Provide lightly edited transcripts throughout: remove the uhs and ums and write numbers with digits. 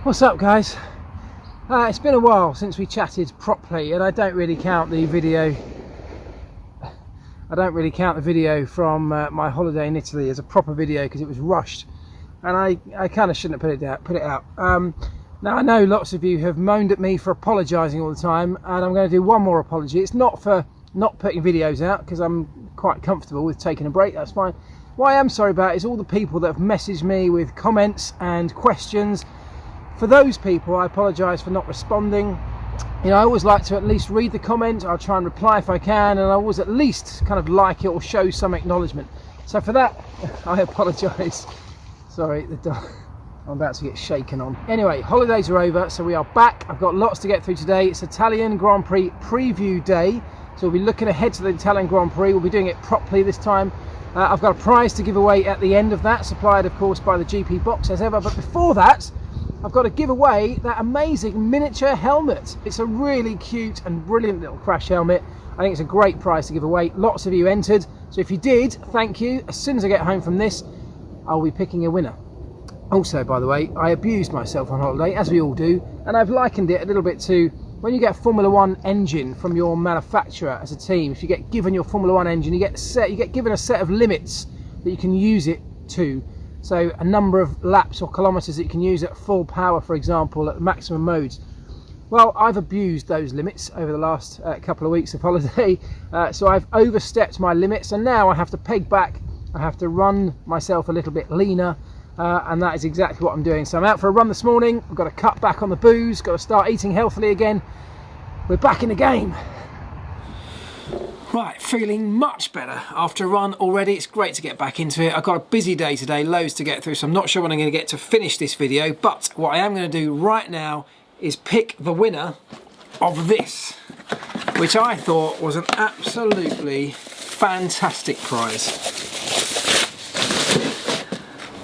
What's up, guys? It's been a while since we chatted properly, and I don't really count the video from my holiday in Italy as a proper video because it was rushed, and I kind of shouldn't have put it out. Now I know lots of you have moaned at me for apologising all the time, and I'm going to do one more apology. It's not for not putting videos out because I'm quite comfortable with taking a break. That's fine. What I am sorry about is all the people that have messaged me with comments and questions. For those people, I apologise for not responding. You know, I always like to at least read the comment. I'll try and reply if I can, and I always at least kind of like it or show some acknowledgement. So for that, I apologise. Sorry, the dog. I'm about to get shaken on. Anyway, holidays are over, so we are back. I've got lots to get through today. It's Italian Grand Prix preview day, so we'll be looking ahead to the Italian Grand Prix. We'll be doing it properly this time. I've got a prize to give away at the end of that, supplied of course by the GP box as ever, but before that I've got to give away that amazing miniature helmet. It's a really cute and brilliant little crash helmet. I think it's a great prize to give away. Lots of you entered, so if you did, thank you. As soon as I get home from this, I'll be picking a winner. Also, by the way, I abused myself on holiday, as we all do, and I've likened it a little bit to when you get a Formula One engine from your manufacturer as a team. If you get given your Formula One engine, you get given a set of limits that you can use it to. So a number of laps or kilometres that you can use at full power, for example, at maximum modes. Well, I've abused those limits over the last couple of weeks of holiday. So I've overstepped my limits, and now I have to peg back. I have to run myself a little bit leaner, and that is exactly what I'm doing. So I'm out for a run this morning. I've got to cut back on the booze, got to start eating healthily again. We're back in the game. Right, feeling much better after a run already. It's great to get back into it. I've got a busy day today, loads to get through, so I'm not sure when I'm going to get to finish this video, but what I am going to do right now is pick the winner of this, which I thought was an absolutely fantastic prize.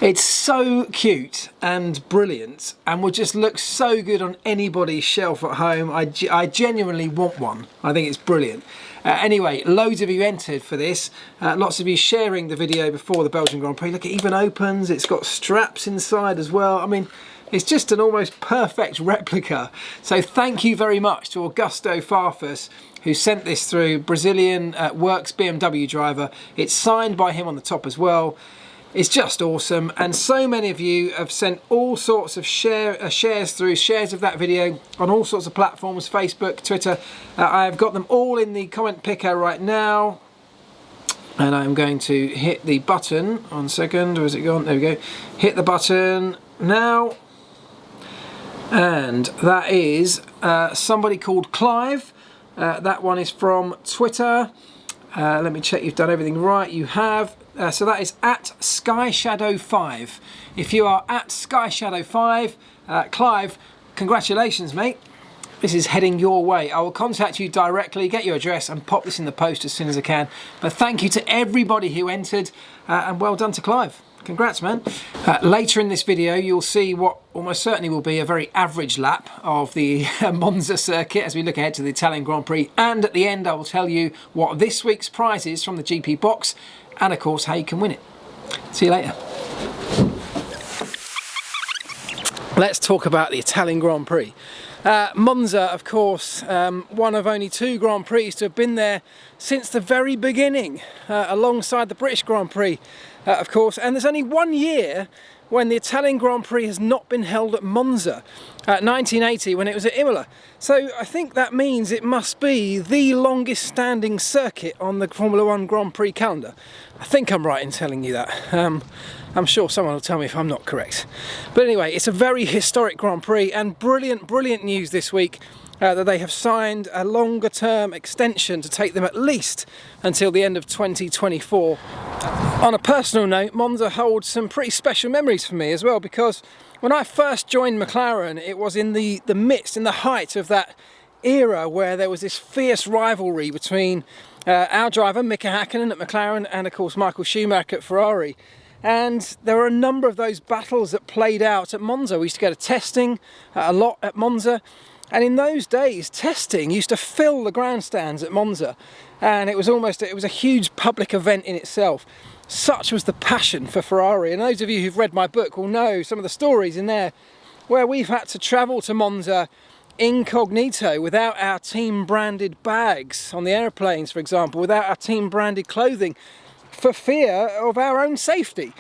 It's so cute and brilliant and would just look so good on anybody's shelf at home. I genuinely want one. I think it's brilliant. Anyway, loads of you entered for this. Lots of you sharing the video before the Belgian Grand Prix. Look, it even opens. It's got straps inside as well. I mean, it's just an almost perfect replica. So thank you very much to Augusto Farfus, who sent this through. Brazilian works BMW driver. It's signed by him on the top as well. It's just awesome, and so many of you have sent all sorts of shares through, shares of that video on all sorts of platforms, Facebook, Twitter. I've got them all in the comment picker right now, and I'm going to hit the button. 1 second, where's it gone? There we go. Hit the button now, and that is somebody called Clive. That one is from Twitter. Let me check you've done everything right. You have. So that is at SkyShadow5. If you are at SkyShadow5, Clive, congratulations, mate. This is heading your way. I will contact you directly, get your address, and pop this in the post as soon as I can. But thank you to everybody who entered, and well done to Clive. Congrats, man. Later in this video, you'll see what almost certainly will be a very average lap of the Monza circuit as we look ahead to the Italian Grand Prix. And at the end, I will tell you what this week's prize is from the GP box, and of course, how you can win it. See you later. Let's talk about the Italian Grand Prix. Monza, of course, one of only 2 Grand Prix to have been there since the very beginning, alongside the British Grand Prix, of course, and there's only 1 year when the Italian Grand Prix has not been held at Monza, 1980 when it was at Imola. So I think that means it must be the longest standing circuit on the Formula One Grand Prix calendar. I think I'm right in telling you that. I'm sure someone will tell me if I'm not correct. But anyway, it's a very historic Grand Prix, and brilliant news this week that they have signed a longer term extension to take them at least until the end of 2024. On a personal note, Monza holds some pretty special memories for me as well, because when I first joined McLaren, it was in the height of that era where there was this fierce rivalry between our driver Mika Häkkinen at McLaren and of course Michael Schumacher at Ferrari. And there were a number of those battles that played out at Monza. We used to go to testing a lot at Monza, and in those days testing used to fill the grandstands at Monza, and it was a huge public event in itself. Such was the passion for Ferrari, and those of you who've read my book will know some of the stories in there where we've had to travel to Monza incognito, without our team branded bags on the airplanes, for example, without our team branded clothing, for fear of our own safety,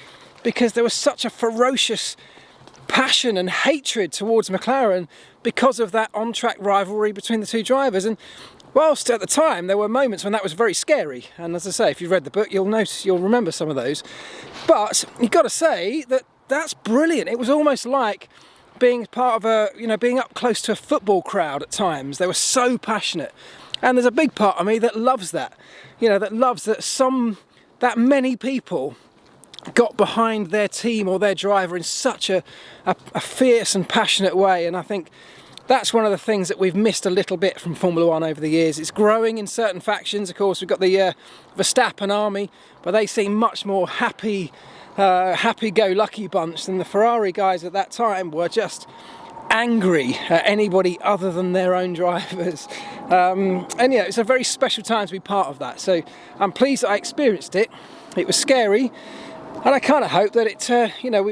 because there was such a ferocious passion and hatred towards McLaren because of that on-track rivalry between the two drivers. And whilst at the time there were moments when that was very scary, and as I say, if you've read the book, you'll remember some of those, but you've got to say that that's brilliant. It was almost like being part of a, being up close to a football crowd at times. They were so passionate, and there's a big part of me that loves that, that loves that many people got behind their team or their driver in such a fierce and passionate way. And I think that's one of the things that we've missed a little bit from Formula One over the years. It's growing in certain factions. Of course, we've got the Verstappen army, but they seem much more happy-go-lucky bunch than the Ferrari guys at that time were just angry at anybody other than their own drivers. And it's a very special time to be part of that. So I'm pleased that I experienced it. It was scary. And I kind of hope that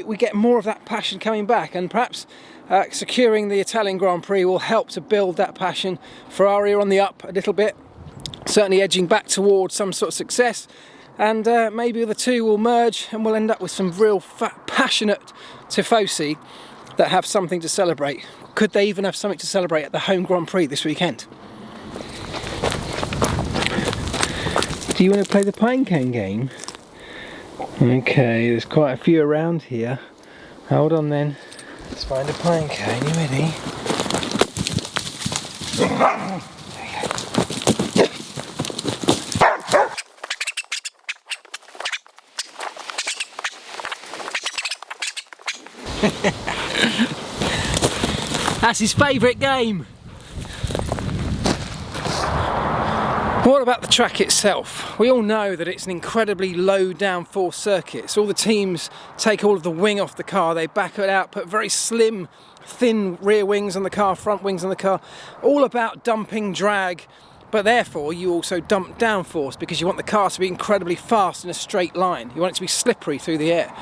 we get more of that passion coming back, and perhaps securing the Italian Grand Prix will help to build that passion. Ferrari are on the up a little bit, certainly edging back towards some sort of success, and maybe the two will merge and we'll end up with some real passionate tifosi that have something to celebrate. Could they even have something to celebrate at the home Grand Prix this weekend? Do you want to play the pine cone game? Okay, there's quite a few around here. Hold on then. Let's find a pine cone. You ready? That's his favourite game. What about the track itself? We all know that it's an incredibly low downforce circuit, so all the teams take all of the wing off the car, they back it out, put very slim, thin rear wings on the car, front wings on the car, all about dumping drag, but therefore you also dump downforce because you want the car to be incredibly fast in a straight line. You want it to be slippery through the air.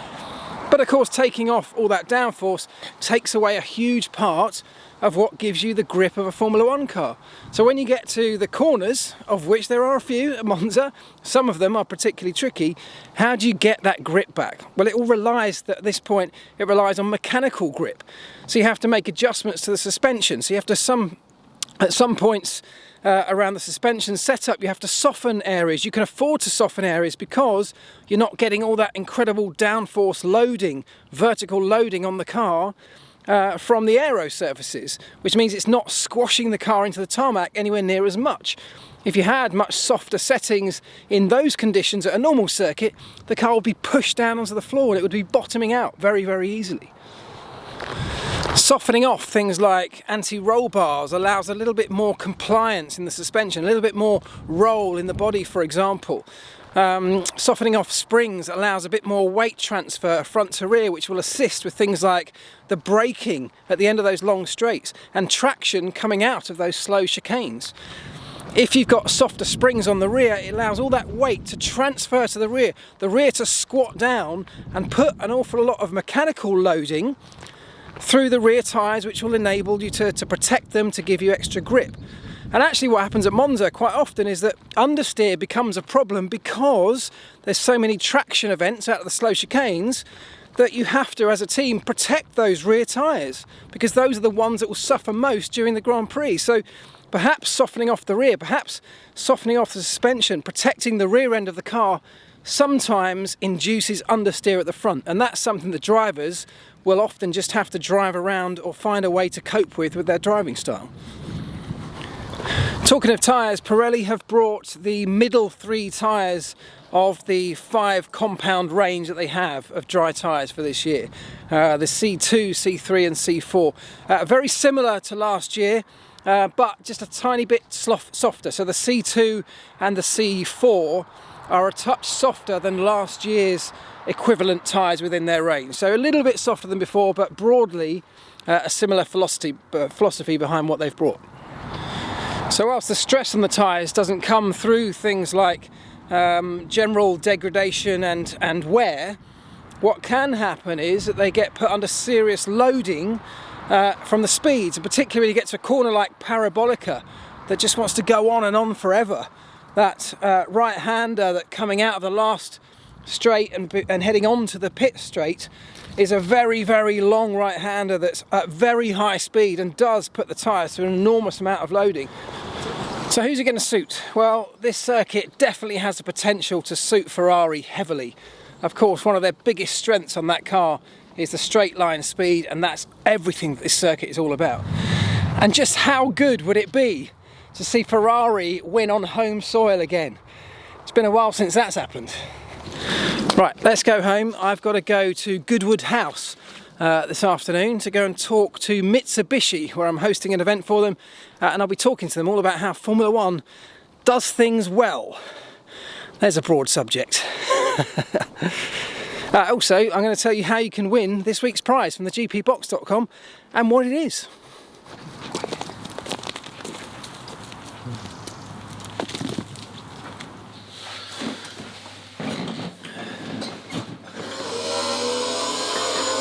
But of course, taking off all that downforce takes away a huge part of what gives you the grip of a Formula One car. So when you get to the corners, of which there are a few at Monza, some of them are particularly tricky, how do you get that grip back? Well, it all relies, at this point, it relies on mechanical grip. So you have to make adjustments to the suspension. So you have to, at some points around the suspension setup, you have to soften areas. You can afford to soften areas because you're not getting all that incredible downforce loading, vertical loading on the car from the aero surfaces, which means it's not squashing the car into the tarmac anywhere near as much. If you had much softer settings in those conditions at a normal circuit, the car would be pushed down onto the floor and it would be bottoming out very, very easily. Softening off things like anti-roll bars allows a little bit more compliance in the suspension, a little bit more roll in the body, for example. Softening off springs allows a bit more weight transfer front to rear, which will assist with things like the braking at the end of those long straights and traction coming out of those slow chicanes. If you've got softer springs on the rear, it allows all that weight to transfer to the rear to squat down and put an awful lot of mechanical loading through the rear tyres, which will enable you to protect them, to give you extra grip. And actually what happens at Monza quite often is that understeer becomes a problem because there's so many traction events out of the slow chicanes that you have to, as a team, protect those rear tyres because those are the ones that will suffer most during the Grand Prix. So perhaps softening off the rear, perhaps softening off the suspension, protecting the rear end of the car sometimes induces understeer at the front, and that's something that drivers will often just have to drive around or find a way to cope with their driving style. Talking of tyres, Pirelli have brought the middle three tyres of the 5 compound range that they have of dry tyres for this year. The C2, C3 and C4. Very similar to last year, but just a tiny bit softer. So the C2 and the C4 are a touch softer than last year's equivalent tyres within their range. So a little bit softer than before, but broadly a similar philosophy behind what they've brought. So whilst the stress on the tyres doesn't come through things like general degradation and wear, what can happen is that they get put under serious loading from the speeds, and particularly when you get to a corner like Parabolica that just wants to go on and on forever. That right-hander that coming out of the last straight and heading on to the pit straight is a very, very long right-hander that's at very high speed and does put the tyres through an enormous amount of loading. So who's it going to suit? Well, this circuit definitely has the potential to suit Ferrari heavily. Of course, one of their biggest strengths on that car is the straight line speed, and that's everything that this circuit is all about. And just how good would it be to see Ferrari win on home soil again? It's been a while since that's happened. Right, let's go home. I've got to go to Goodwood House this afternoon to go and talk to Mitsubishi, where I'm hosting an event for them, and I'll be talking to them all about how Formula One does things well. There's a broad subject. Also, I'm going to tell you how you can win this week's prize from the gpbox.com and what it is.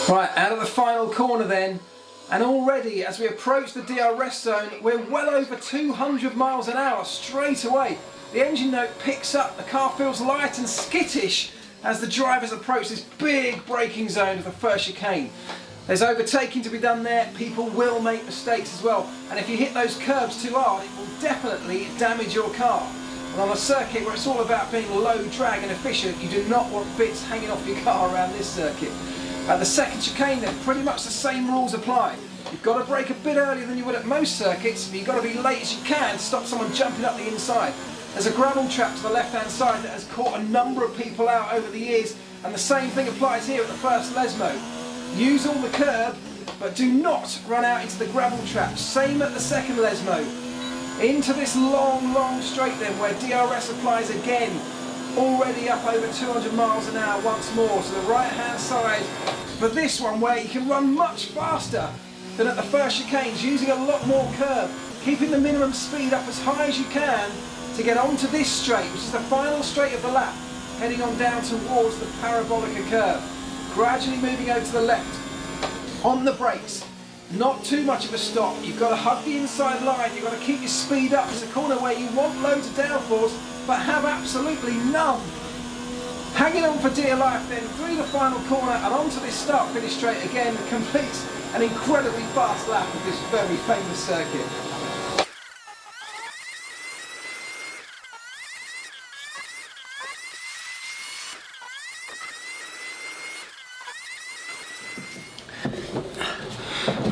Right, out of the final corner then, and already as we approach the DRS zone, we're well over 200 miles an hour straight away. The engine note picks up, the car feels light and skittish as the drivers approach this big braking zone of the first chicane. There's overtaking to be done there, people will make mistakes as well, and if you hit those curbs too hard, it will definitely damage your car. And on a circuit where it's all about being low drag and efficient, you do not want bits hanging off your car around this circuit. At the second chicane then, pretty much the same rules apply. You've got to brake a bit earlier than you would at most circuits, but you've got to be late as you can to stop someone jumping up the inside. There's a gravel trap to the left hand side that has caught a number of people out over the years, and the same thing applies here at the first Lesmo. Use all the curb, but do not run out into the gravel trap. Same at the second Lesmo. Into this long straight then, where DRS applies again. Already up over 200 miles an hour once more, so the right hand side for this one, where you can run much faster than at the first chicanes, using a lot more curb, keeping the minimum speed up as high as you can to get onto this straight, which is the final straight of the lap, heading on down towards the Parabolica curve. Gradually moving over to the left. On the brakes, not too much of a stop. You've got to hug the inside line, you've got to keep your speed up. It's a corner where you want loads of downforce, but have absolutely none. Hanging on for dear life then through the final corner and onto this start finish straight again, completes an incredibly fast lap of this very famous circuit.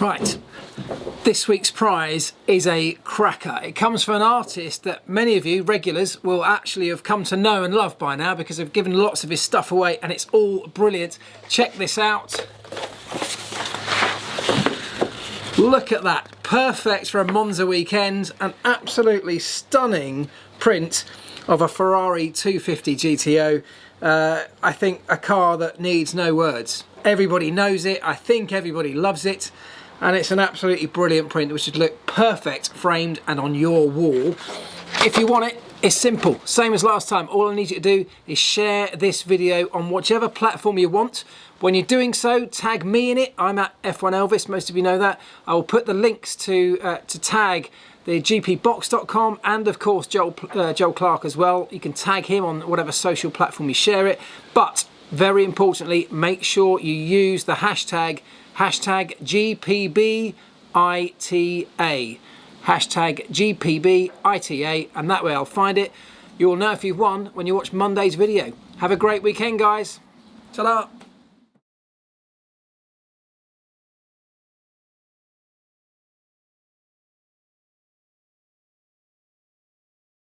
Right, this week's prize is a cracker. It comes from an artist that many of you regulars will actually have come to know and love by now, because I've given lots of his stuff away and it's all brilliant. Check this out. Look at that, perfect for a Monza weekend. An absolutely stunning print of a Ferrari 250 GTO. I think a car that needs no words. Everybody knows it, I think everybody loves it. And it's an absolutely brilliant print which should look perfect framed and on your wall. If you want it, it's simple. Same as last time. All I need you to do is share this video on whichever platform you want. When you're doing so, tag me in it. I'm at F1 Elvis, most of you know that. I will put the links to tag the gpbox.com and of course Joel Clark as well. You can tag him on whatever social platform you share it. But very importantly, make sure you use the hashtag GPBITA. Hashtag GPBITA, and that way I'll find it. You'll know if you've won when you watch Monday's video. Have a great weekend, guys. Ta-da!